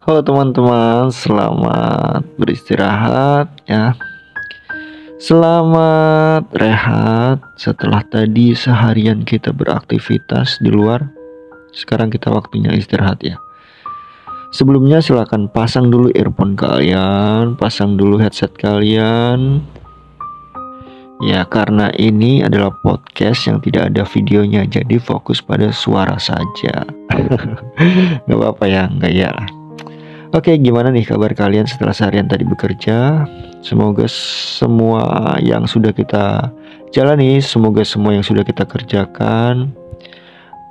Halo teman-teman, selamat beristirahat ya. Selamat rehat setelah tadi seharian kita beraktivitas di luar. Sekarang kita waktunya istirahat ya. Sebelumnya silahkan pasang dulu earphone kalian, pasang dulu headset kalian. Ya, karena ini adalah podcast yang tidak ada videonya, jadi fokus pada suara saja. Gak apa-apa ya, gak ya lah. Oke, gimana nih kabar kalian setelah seharian tadi bekerja? Semoga semua yang sudah kita jalani, semoga semua yang sudah kita kerjakan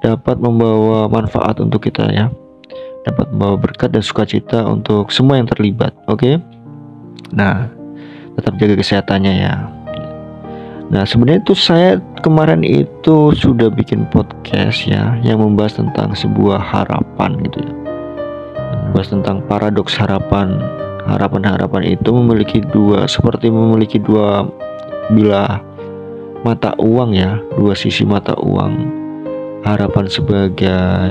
dapat membawa manfaat untuk kita ya. Dapat membawa berkat dan sukacita untuk semua yang terlibat, oke? Nah, tetap jaga kesehatannya ya. Nah, sebenarnya itu saya kemarin itu sudah bikin podcast ya, yang membahas tentang sebuah harapan gitu ya. Membahas tentang paradoks harapan. Harapan-harapan itu seperti memiliki dua bilah mata uang ya, dua sisi mata uang. Harapan sebagai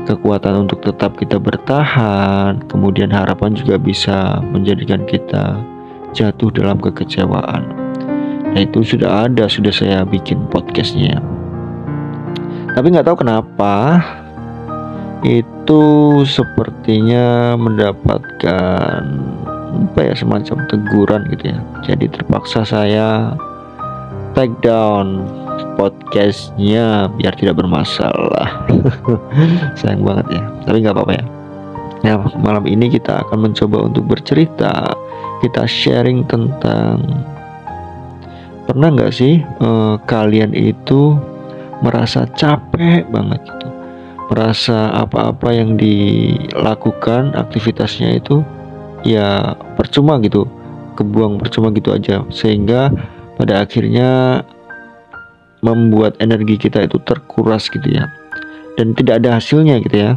kekuatan untuk tetap kita bertahan, kemudian harapan juga bisa menjadikan kita jatuh dalam kekecewaan. Nah, itu sudah saya bikin podcastnya. Tapi nggak tahu kenapa itu sepertinya mendapatkan semacam teguran gitu ya. Jadi terpaksa saya take down podcastnya biar tidak bermasalah. Sayang banget ya, tapi nggak apa-apa ya. Nah, malam ini kita akan mencoba untuk bercerita. Kita sharing tentang, pernah nggak sih kalian itu merasa capek banget gitu, merasa apa-apa yang dilakukan aktivitasnya itu ya percuma gitu, kebuang percuma gitu aja, sehingga pada akhirnya membuat energi kita itu terkuras gitu ya, dan tidak ada hasilnya gitu ya.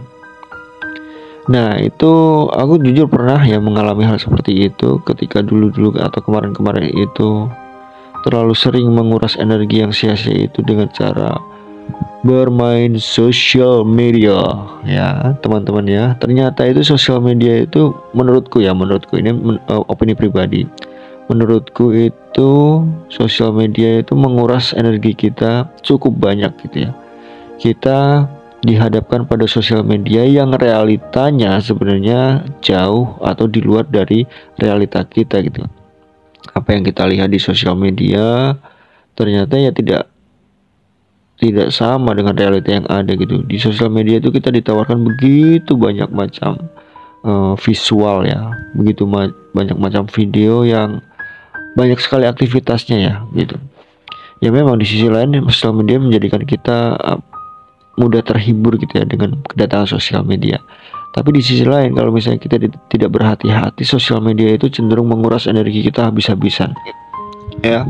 Nah, itu aku jujur pernah ya mengalami hal seperti itu ketika dulu-dulu atau kemarin-kemarin itu terlalu sering menguras energi yang sia-sia itu dengan cara bermain sosial media ya teman-teman ya. Ternyata itu sosial media itu menurutku ini opini pribadi, menurutku itu sosial media itu menguras energi kita cukup banyak gitu ya. Kita dihadapkan pada sosial media yang realitanya sebenarnya jauh atau di luar dari realita kita gitu. Apa yang kita lihat di sosial media ternyata ya tidak sama dengan realita yang ada gitu. Di sosial media itu kita ditawarkan begitu banyak macam visual ya, begitu banyak macam video yang banyak sekali aktivitasnya ya gitu. Ya memang di sisi lain sosial media menjadikan kita mudah terhibur gitu ya dengan kedatangan sosial media. Tapi di sisi lain kalau misalnya kita tidak berhati-hati, sosial media itu cenderung menguras energi kita habis-habisan ya.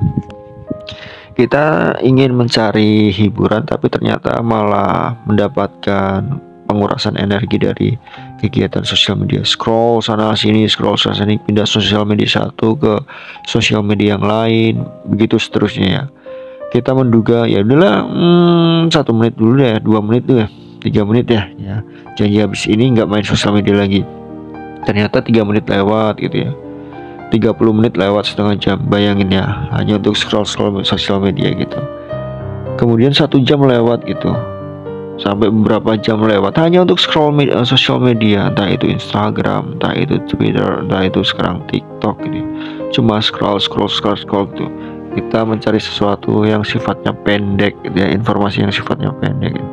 Kita ingin mencari hiburan tapi ternyata malah mendapatkan pengurasan energi dari kegiatan sosial media. Scroll sana sini, pindah sosial media satu ke sosial media yang lain, begitu seterusnya ya. Kita menduga ya udahlah 1 menit dulu deh, 2 menit dulu ya, 3 menit ya janji habis ini nggak main sosial media lagi. Ternyata 3 menit lewat gitu ya, 30 menit lewat, setengah jam, bayangin ya, hanya untuk scroll sosial media gitu. Kemudian 1 jam lewat gitu, sampai beberapa jam lewat hanya untuk scroll sosial media, entah itu Instagram, entah itu Twitter, entah itu sekarang TikTok gitu. Cuma scroll gitu. Kita mencari sesuatu yang sifatnya pendek gitu ya, informasi yang sifatnya pendek gitu.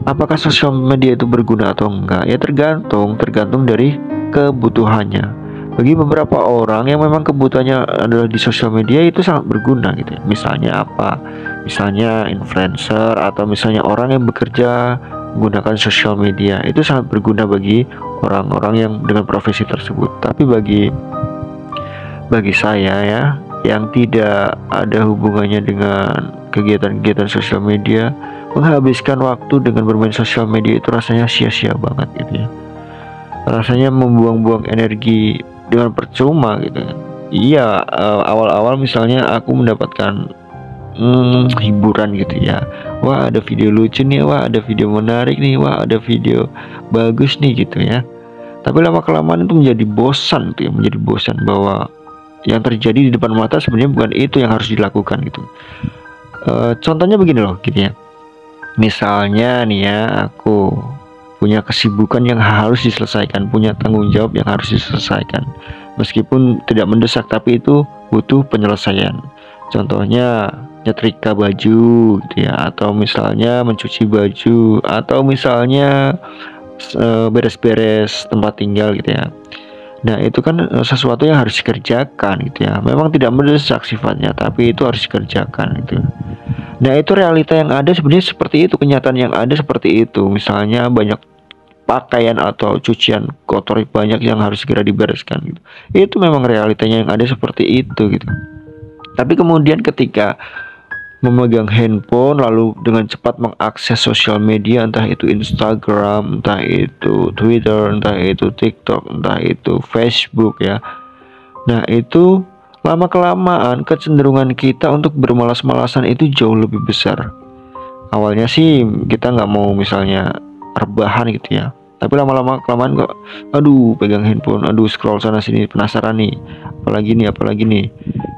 Apakah sosial media itu berguna atau enggak? Ya tergantung dari kebutuhannya. Bagi beberapa orang yang memang kebutuhannya adalah di sosial media itu sangat berguna gitu ya. Misalnya apa? Misalnya influencer atau misalnya orang yang bekerja menggunakan sosial media, itu sangat berguna bagi orang-orang yang dengan profesi tersebut. Tapi bagi saya ya, yang tidak ada hubungannya dengan kegiatan-kegiatan sosial media, menghabiskan waktu dengan bermain sosial media itu rasanya sia-sia banget gitu ya. Rasanya membuang-buang energi dengan percuma gitu. Iya, awal-awal misalnya aku mendapatkan hiburan gitu ya. Wah, ada video lucu nih, wah ada video menarik nih, wah ada video bagus nih gitu ya. Tapi lama kelamaan itu menjadi bosan tuh ya, menjadi bosan bahwa yang terjadi di depan mata sebenarnya bukan itu yang harus dilakukan gitu. Contohnya begini loh gitu ya. Misalnya nih ya, aku punya kesibukan yang harus diselesaikan, punya tanggung jawab yang harus diselesaikan. Meskipun tidak mendesak, tapi itu butuh penyelesaian. Contohnya nyetrika baju gitu ya, atau misalnya mencuci baju, atau misalnya beres-beres tempat tinggal gitu ya. Nah itu kan sesuatu yang harus dikerjakan gitu ya. Memang tidak mendesak sifatnya, tapi itu harus dikerjakan gitu. Nah itu realita yang ada sebenarnya seperti itu, kenyataan yang ada seperti itu. Misalnya banyak pakaian atau cucian kotor banyak yang harus segera dibereskan gitu. Itu memang realitanya yang ada seperti itu gitu. Tapi kemudian ketika memegang handphone lalu dengan cepat mengakses sosial media, entah itu Instagram, entah itu Twitter, entah itu TikTok, entah itu Facebook ya. Nah itu lama kelamaan kecenderungan kita untuk bermalas-malasan itu jauh lebih besar. Awalnya sih kita nggak mau misalnya rebahan gitu ya, tapi lama-lama kelamaan kok aduh pegang handphone, aduh scroll sana sini, penasaran nih apalagi nih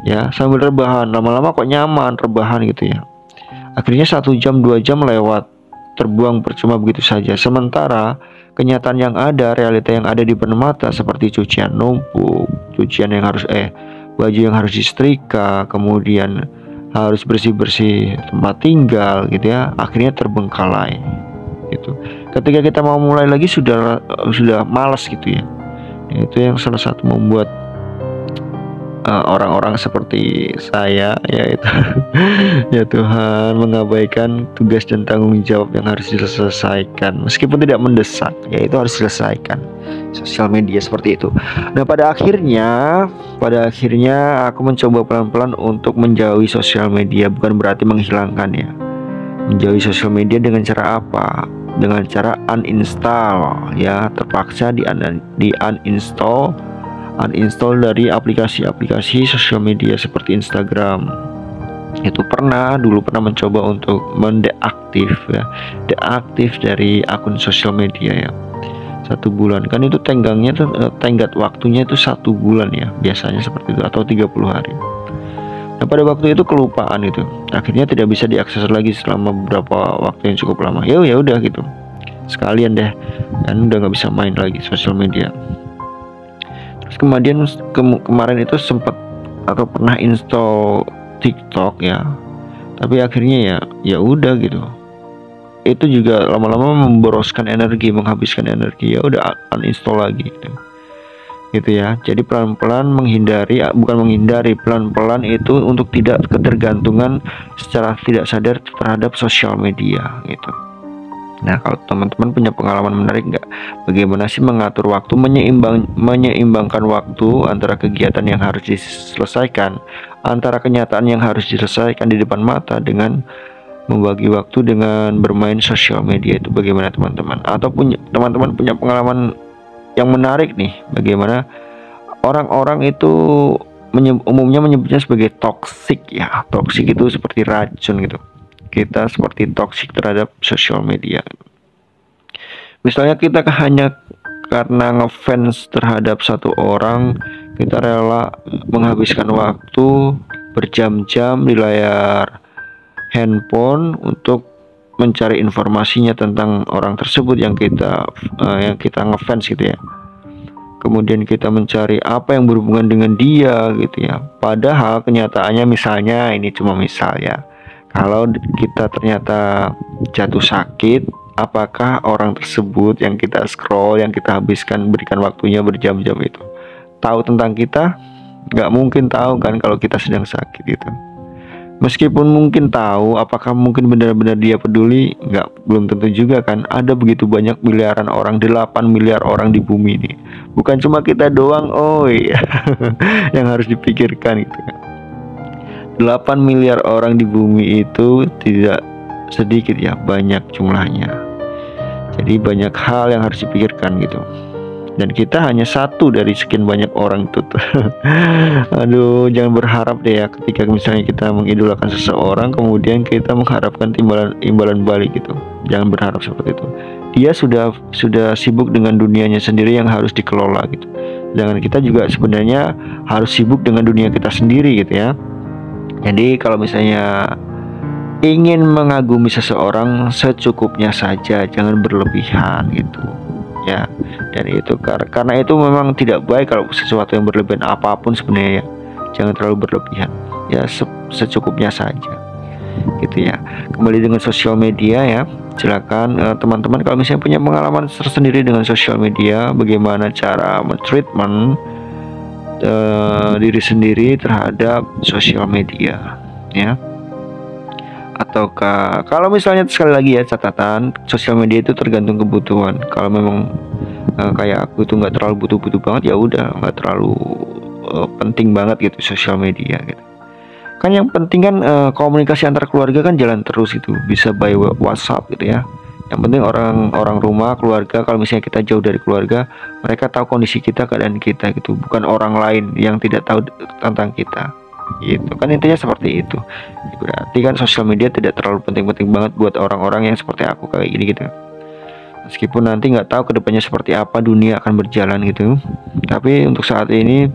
ya, sambil rebahan, lama-lama kok nyaman rebahan gitu ya. Akhirnya 1 jam 2 jam lewat terbuang percuma begitu saja. Sementara kenyataan yang ada, realita yang ada di depan mata seperti cucian numpuk, cucian yang harus baju yang harus disetrika, kemudian harus bersih-bersih tempat tinggal gitu ya, akhirnya terbengkalai gitu. Ketika kita mau mulai lagi sudah malas gitu ya. Itu yang salah satu membuat orang-orang seperti saya yaitu ya Tuhan mengabaikan tugas dan tanggung jawab yang harus diselesaikan meskipun tidak mendesak, ya itu harus diselesaikan. Sosial media seperti itu. Nah pada akhirnya aku mencoba pelan-pelan untuk menjauhi sosial media, bukan berarti menghilangkannya. Menjauhi sosial media dengan cara apa? Dengan cara uninstall ya, terpaksa di uninstall dari aplikasi-aplikasi sosial media seperti Instagram. Itu dulu pernah mencoba untuk mendeaktif ya, deaktif dari akun sosial media ya. 1 bulan kan itu tenggat waktunya itu 1 bulan ya, biasanya seperti itu, atau 30 hari. Nah pada waktu itu kelupaan itu, akhirnya tidak bisa diakses lagi selama beberapa waktu yang cukup lama. Ya udah gitu, sekalian deh, kan udah nggak bisa main lagi sosial media. Terus kemudian kemarin itu sempat atau pernah install TikTok ya, tapi akhirnya ya udah gitu. Itu juga lama-lama memboroskan energi, menghabiskan energi, ya udah uninstall lagi gitu ya. Jadi pelan-pelan pelan-pelan itu untuk tidak ketergantungan secara tidak sadar terhadap sosial media gitu. Nah kalau teman-teman punya pengalaman menarik nggak, bagaimana sih mengatur waktu, menyeimbangkan waktu antara kegiatan yang harus diselesaikan, antara kenyataan yang harus diselesaikan di depan mata dengan membagi waktu dengan bermain sosial media itu bagaimana teman-teman? Atau teman-teman punya pengalaman yang menarik nih, bagaimana orang-orang itu umumnya menyebutnya sebagai toksik ya. Toksik itu seperti racun gitu. Kita seperti toksik terhadap sosial media. Misalnya kita hanya karena ngefans terhadap satu orang, kita rela menghabiskan waktu berjam-jam di layar handphone untuk mencari informasinya tentang orang tersebut yang kita ngefans gitu ya. Kemudian kita mencari apa yang berhubungan dengan dia gitu ya. Padahal kenyataannya, misalnya ini cuma misal ya, kalau kita ternyata jatuh sakit, apakah orang tersebut yang kita scroll, yang kita berikan waktunya berjam-jam itu tahu tentang kita? Nggak mungkin tahu kan kalau kita sedang sakit gitu. Meskipun mungkin tahu, apakah mungkin benar-benar dia peduli? Belum tentu juga kan. Ada begitu banyak miliaran orang, 8 miliar orang di bumi ini. Bukan cuma kita doang, oh iya yang harus dipikirkan gitu kan. 8 miliar orang di bumi itu tidak sedikit ya, banyak jumlahnya. Jadi banyak hal yang harus dipikirkan gitu. dan kita hanya satu dari sekian banyak orang itu tuh. Aduh, jangan berharap deh ya ketika misalnya kita mengidolakan seseorang kemudian kita mengharapkan imbalan balik gitu. Jangan berharap seperti itu. Dia sudah sibuk dengan dunianya sendiri yang harus dikelola gitu. Jangan kita juga sebenarnya harus sibuk dengan dunia kita sendiri gitu ya. Jadi kalau misalnya ingin mengagumi seseorang secukupnya saja, jangan berlebihan gitu ya. Dan itu karena itu memang tidak baik kalau sesuatu yang berlebihan apapun sebenarnya ya. Jangan terlalu berlebihan ya, secukupnya saja gitu ya. Kembali dengan sosial media ya, silakan teman-teman kalau misalnya punya pengalaman tersendiri dengan sosial media, bagaimana cara mentreatment diri sendiri terhadap sosial media ya. Ataukah kalau misalnya sekali lagi ya catatan, sosial media itu tergantung kebutuhan. Kalau memang kayak aku itu nggak terlalu butuh-butuh banget, ya udah nggak terlalu penting banget gitu sosial media gitu. Kan yang penting kan komunikasi antar keluarga kan jalan terus gitu, bisa by WhatsApp gitu ya. Yang penting orang rumah, keluarga, kalau misalnya kita jauh dari keluarga, mereka tahu kondisi kita, keadaan kita gitu, bukan orang lain yang tidak tahu tentang kita gitu kan, intinya seperti itu. Berarti kan sosial media tidak terlalu penting-penting banget buat orang-orang yang seperti aku kayak gini gitu. Meskipun nanti nggak tahu kedepannya seperti apa dunia akan berjalan gitu, tapi untuk saat ini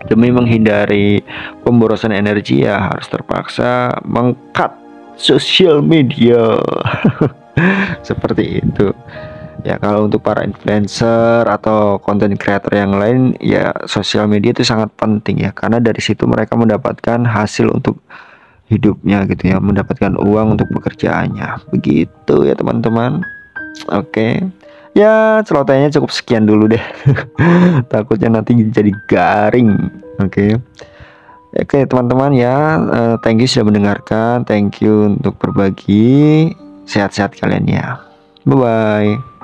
demi menghindari pemborosan energi ya harus terpaksa meng-cut sosial media. Seperti itu ya. Kalau untuk para influencer atau content creator yang lain ya, sosial media itu sangat penting ya, karena dari situ mereka mendapatkan hasil untuk hidupnya gitu ya, mendapatkan uang untuk pekerjaannya, begitu ya teman-teman. Oke ya, celotehannya cukup sekian dulu deh. Takutnya nanti jadi garing. Oke teman-teman ya, thank you sudah mendengarkan, thank you untuk berbagi. Sehat-sehat kalian ya, bye bye.